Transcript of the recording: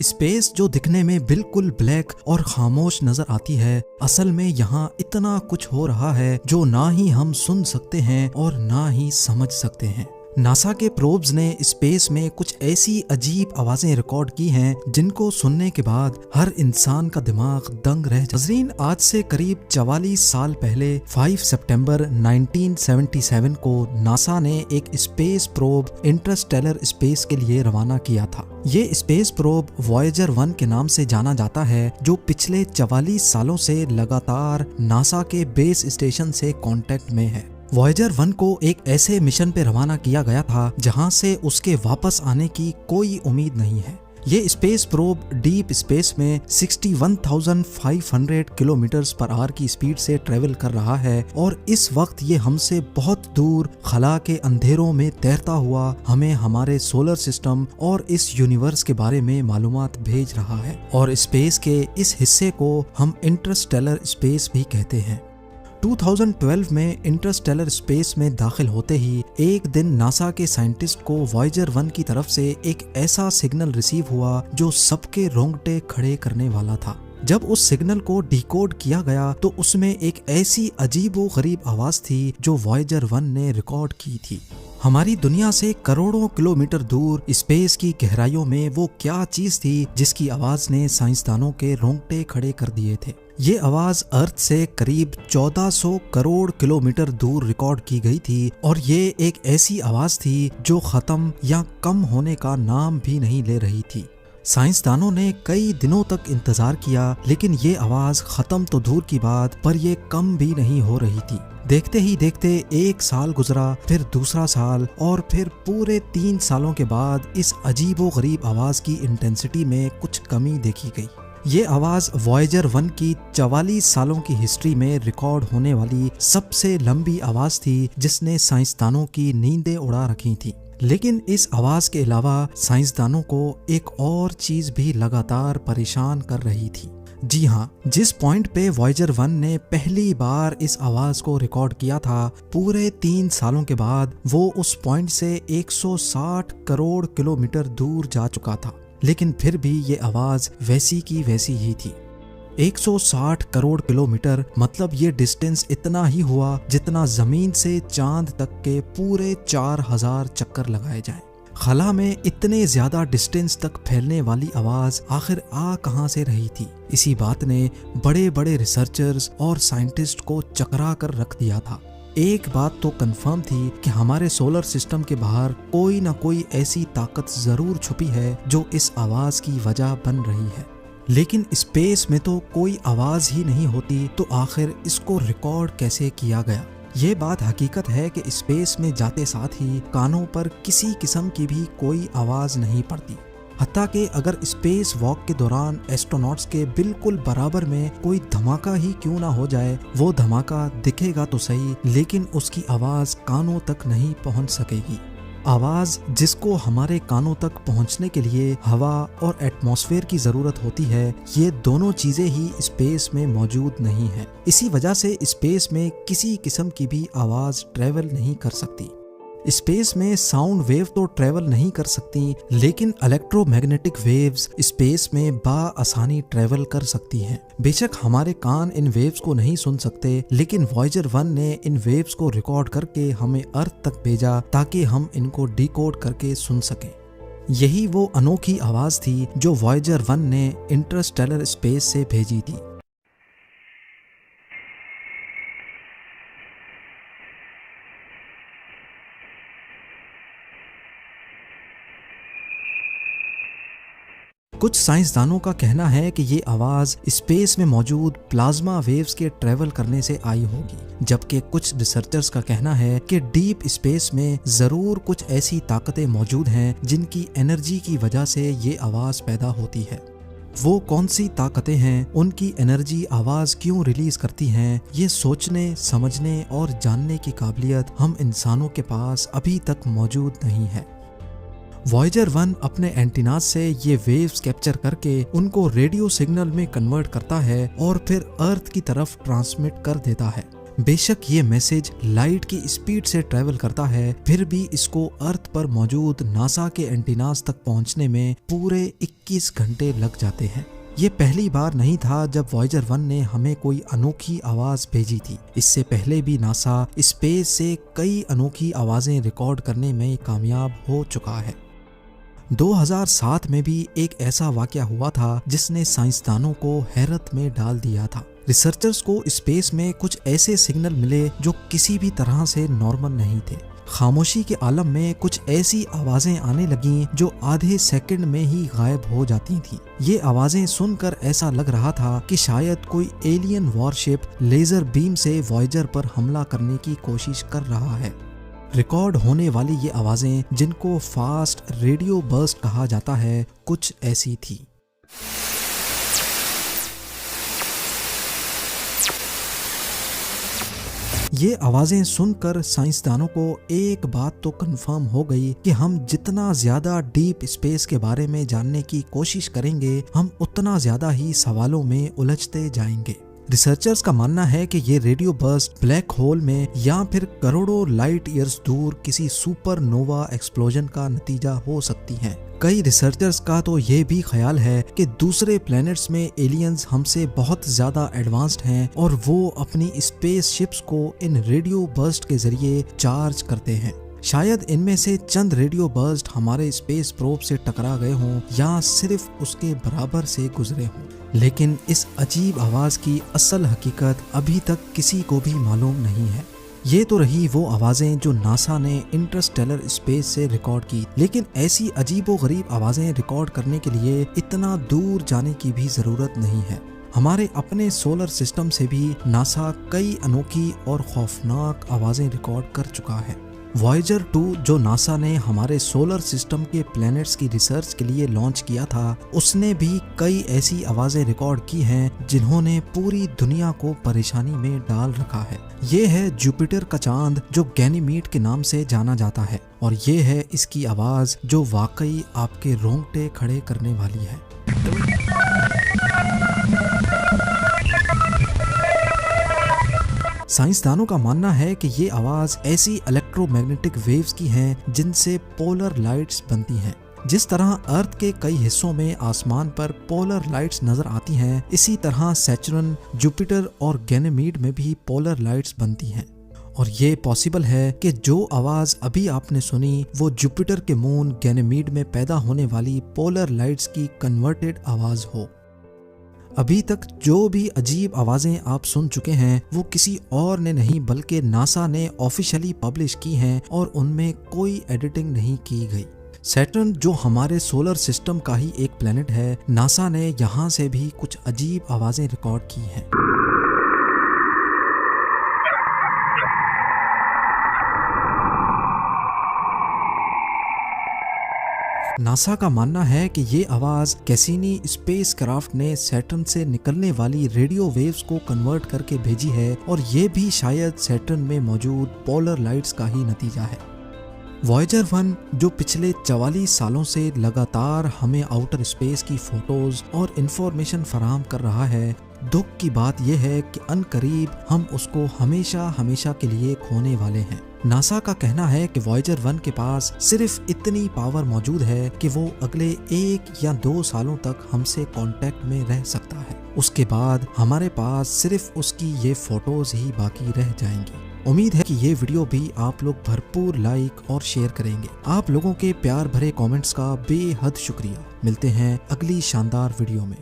Space जो दिखने में बिल्कुल ब्लैक और खामोश नजर आती है, असल में यहाँ इतना कुछ हो रहा है जो ना ही हम सुन सकते हैं और ना ही समझ सकते हैं। नासा के प्रोब्स ने स्पेस में कुछ ऐसी अजीब आवाजें रिकॉर्ड की हैं जिनको सुनने के बाद हर इंसान का दिमाग दंग रह जाता है। आज से करीब 44 साल पहले 5 सितंबर 1977 को नासा ने एक स्पेस प्रोब इंटरस्टेलर स्पेस के लिए रवाना किया था। ये स्पेस प्रोब वॉयेजर 1 के नाम से जाना जाता है, जो पिछले 44 सालों से लगातार नासा के बेस स्टेशन से कांटेक्ट में है। वॉयेजर 1 को एक ऐसे मिशन पे रवाना किया गया था जहां से उसके वापस आने की कोई उम्मीद नहीं है। ये स्पेस प्रोब डीप स्पेस में 61,500 किलोमीटर्स पर आवर की स्पीड से ट्रेवल कर रहा है और इस वक्त ये हमसे बहुत दूर खला के अंधेरों में तैरता हुआ हमें हमारे सोलर सिस्टम और इस यूनिवर्स के बारे में मालूमात भेज रहा है। और स्पेस के इस हिस्से को हम इंटरस्टेलर स्पेस भी कहते हैं। 2012 में इंटरस्टेलर स्पेस में दाखिल होते ही एक दिन नासा के साइंटिस्ट को वॉयेजर 1 की तरफ से एक ऐसा सिग्नल रिसीव हुआ जो सबके रोंगटे खड़े करने वाला था। जब उस सिग्नल को डिकोड किया गया तो उसमें एक ऐसी अजीबोगरीब आवाज थी जो वॉयेजर 1 ने रिकॉर्ड की थी। हमारी दुनिया से करोड़ों किलोमीटर दूर स्पेस की गहराइयों में वो क्या चीज थी जिसकी आवाज ने साइंसदानों के रोंगटे खड़े कर दिए थे। ये आवाज अर्थ से करीब 1400 करोड़ किलोमीटर दूर रिकॉर्ड की गई थी और ये एक ऐसी आवाज थी जो खत्म या कम होने का नाम भी नहीं ले रही थी। साइंसदानों ने कई दिनों तक इंतजार किया, लेकिन ये आवाज खत्म तो दूर की बात पर ये कम भी नहीं हो रही थी। देखते ही देखते एक साल गुजरा, फिर दूसरा साल और फिर पूरे 3 सालों के बाद इस अजीबोगरीब आवाज की इंटेंसिटी में कुछ कमी देखी गई। ये आवाज वॉयेजर 1 की 44 सालों की हिस्ट्री में रिकॉर्ड होने वाली सबसे लंबी आवाज थी जिसने साइंसदानों की नींदें उड़ा रखी थी। लेकिन इस आवाज के अलावा साइंसदानों को एक और चीज भी लगातार परेशान कर रही थी। जी हाँ, जिस पॉइंट पे वॉयेजर 1 ने पहली बार इस आवाज को रिकॉर्ड किया था, पूरे 3 सालों के बाद वो उस पॉइंट से 160 करोड़ किलोमीटर दूर जा चुका था, लेकिन फिर भी ये आवाज वैसी की वैसी ही थी। 160 करोड़ किलोमीटर मतलब ये डिस्टेंस इतना ही हुआ जितना जमीन से चांद तक के पूरे 4000 चक्कर लगाए जाएं। खला में इतने ज्यादा डिस्टेंस तक फैलने वाली आवाज आखिर आ कहां से रही थी? इसी बात ने बड़े बड़े रिसर्चर्स और साइंटिस्ट को चकरा कर रख दिया था। एक बात तो कंफर्म थी कि हमारे सोलर सिस्टम के बाहर कोई ना कोई ऐसी ताकत जरूर छुपी है जो इस आवाज की वजह बन रही है। लेकिन स्पेस में तो कोई आवाज ही नहीं होती, तो आखिर इसको रिकॉर्ड कैसे किया गया? ये बात हकीकत है कि स्पेस में जाते साथ ही कानों पर किसी किस्म की भी कोई आवाज नहीं पड़ती। हत्ता कि अगर स्पेस वॉक के दौरान एस्ट्रोनॉट्स के बिल्कुल बराबर में कोई धमाका ही क्यों ना हो जाए, वो धमाका दिखेगा तो सही, लेकिन उसकी आवाज कानों तक नहीं पहुंच सकेगी। आवाज जिसको हमारे कानों तक पहुंचने के लिए हवा और एटमॉस्फेयर की जरूरत होती है, ये दोनों चीजें ही स्पेस में मौजूद नहीं है। इसी वजह से स्पेस में किसी किस्म की भी आवाज ट्रेवल नहीं कर सकती। स्पेस में साउंड वेव तो ट्रेवल नहीं कर सकती, लेकिन इलेक्ट्रोमैग्नेटिक वेव्स स्पेस में आसानी ट्रेवल कर सकती हैं। बेशक हमारे कान इन वेव्स को नहीं सुन सकते, लेकिन वॉयेजर 1 ने इन वेव्स को रिकॉर्ड करके हमें अर्थ तक भेजा ताकि हम इनको डिकोड करके सुन सकें। यही वो अनोखी आवाज थी जो वॉयेजर 1 ने इंटरस्टेलर स्पेस से भेजी थी। कुछ साइंसदानों का कहना है कि ये आवाज स्पेस में मौजूद प्लाज्मा वेव्स के ट्रेवल करने से आई होगी, जबकि कुछ रिसर्चर्स का कहना है कि डीप स्पेस में जरूर कुछ ऐसी ताकतें मौजूद हैं जिनकी एनर्जी की वजह से ये आवाज पैदा होती है। वो कौन सी ताकतें हैं, उनकी एनर्जी आवाज क्यों रिलीज करती हैं, ये सोचने, समझने और जानने की काबिलियत हम इंसानों के पास अभी तक मौजूद नहीं है। वॉयेजर 1 अपने एंटीनास से ये वेव्स कैप्चर करके उनको रेडियो सिग्नल में कन्वर्ट करता है और फिर अर्थ की तरफ ट्रांसमिट कर देता है। बेशक ये मैसेज लाइट की स्पीड से ट्रेवल करता है, फिर भी इसको अर्थ पर मौजूद नासा के एंटीनास तक पहुंचने में पूरे 21 घंटे लग जाते हैं। ये पहली बार नहीं था जब वॉयेजर 1 ने हमें कोई अनोखी आवाज भेजी थी। इससे पहले भी नासा स्पेस से कई अनोखी आवाजें रिकॉर्ड करने में कामयाब हो चुका है। 2007 में भी एक ऐसा वाकया हुआ था जिसने साइंसदानों को हैरत में डाल दिया था। रिसर्चर्स को स्पेस में कुछ ऐसे सिग्नल मिले जो किसी भी तरह से नॉर्मल नहीं थे। खामोशी के आलम में कुछ ऐसी आवाजें आने लगीं जो आधे सेकंड में ही गायब हो जाती थीं। ये आवाजें सुनकर ऐसा लग रहा था कि शायद कोई एलियन वॉरशिप लेजर बीम से वॉयेजर पर हमला करने की कोशिश कर रहा है। रिकॉर्ड होने वाली ये आवाजें, जिनको फास्ट रेडियो बर्स्ट कहा जाता है, कुछ ऐसी थी। ये आवाजें सुनकर साइंसदानों को एक बात तो कंफर्म हो गई कि हम जितना ज्यादा डीप स्पेस के बारे में जानने की कोशिश करेंगे, हम उतना ज्यादा ही सवालों में उलझते जाएंगे। रिसर्चर्स का मानना है कि ये रेडियो बर्स्ट ब्लैक होल में या फिर करोड़ों लाइट ईयर्स दूर किसी सुपरनोवा एक्सप्लोजन का नतीजा हो सकती हैं। कई रिसर्चर्स का तो ये भी ख्याल है कि दूसरे प्लैनेट्स में एलियंस हमसे बहुत ज्यादा एडवांस्ड हैं और वो अपनी स्पेस शिप्स को इन रेडियो बर्स्ट के जरिए चार्ज करते हैं। शायद इनमें से चंद रेडियो बर्स्ट हमारे स्पेस प्रोब से टकरा गए हों या सिर्फ उसके बराबर से गुजरे हों, लेकिन इस अजीब आवाज की असल हकीकत अभी तक किसी को भी मालूम नहीं है। ये तो रही वो आवाजें जो नासा ने इंटरस्टेलर स्पेस से रिकॉर्ड की, लेकिन ऐसी अजीबोगरीब आवाजें रिकॉर्ड करने के लिए इतना दूर जाने की भी जरूरत नहीं है। हमारे अपने सोलर सिस्टम से भी नासा कई अनोखी और खौफनाक आवाजें रिकॉर्ड कर चुका है। वॉयेजर 2 जो नासा ने हमारे सोलर सिस्टम के प्लैनेट्स की रिसर्च के लिए लॉन्च किया था, उसने भी कई ऐसी आवाजें रिकॉर्ड की हैं जिन्होंने पूरी दुनिया को परेशानी में डाल रखा है। ये है जुपिटर का चांद जो गैनीमीड के नाम से जाना जाता है, और ये है इसकी आवाज जो वाकई आपके रोंगटे खड़े करने वाली है। साइंसदानों का मानना है कि ये आवाज ऐसी इलेक्ट्रोमैग्नेटिक वेव्स की हैं जिनसे पोलर लाइट्स बनती हैं। जिस तरह अर्थ के कई हिस्सों में आसमान पर पोलर लाइट्स नजर आती हैं, इसी तरह सैटर्न, जुपिटर और गैनीमीड में भी पोलर लाइट्स बनती हैं। और ये पॉसिबल है कि जो आवाज अभी आपने सुनी वो जुपिटर के मून गैनीमीड में पैदा होने वाली पोलर लाइट्स की कन्वर्टेड आवाज हो। अभी तक जो भी अजीब आवाजें आप सुन चुके हैं वो किसी और ने नहीं बल्कि नासा ने ऑफिशियली पब्लिश की हैं और उनमें कोई एडिटिंग नहीं की गई। सैटर्न जो हमारे सोलर सिस्टम का ही एक प्लेनेट है, नासा ने यहाँ से भी कुछ अजीब आवाजें रिकॉर्ड की हैं। नासा का मानना है कि ये आवाज कैसिनी स्पेसक्राफ्ट ने सैटर्न से निकलने वाली रेडियो वेव्स को कन्वर्ट करके भेजी है, और ये भी शायद सैटर्न में मौजूद पोलर लाइट्स का ही नतीजा है। वॉयेजर 1 जो पिछले 44 सालों से लगातार हमें आउटर स्पेस की फोटोज और इंफॉर्मेशन फराहम कर रहा है, दुख की बात यह है कि अनकरीब हम उसको हमेशा हमेशा के लिए खोने वाले हैं। नासा का कहना है कि वॉयेजर 1 के पास सिर्फ इतनी पावर मौजूद है कि वो अगले 1 या 2 सालों तक हमसे कांटेक्ट में रह सकता है। उसके बाद हमारे पास सिर्फ उसकी ये फोटोज ही बाकी रह जाएंगी। उम्मीद है कि ये वीडियो भी आप लोग भरपूर लाइक और शेयर करेंगे। आप लोगों के प्यार भरे कमेंट्स का बेहद शुक्रिया। मिलते हैं अगली शानदार वीडियो में।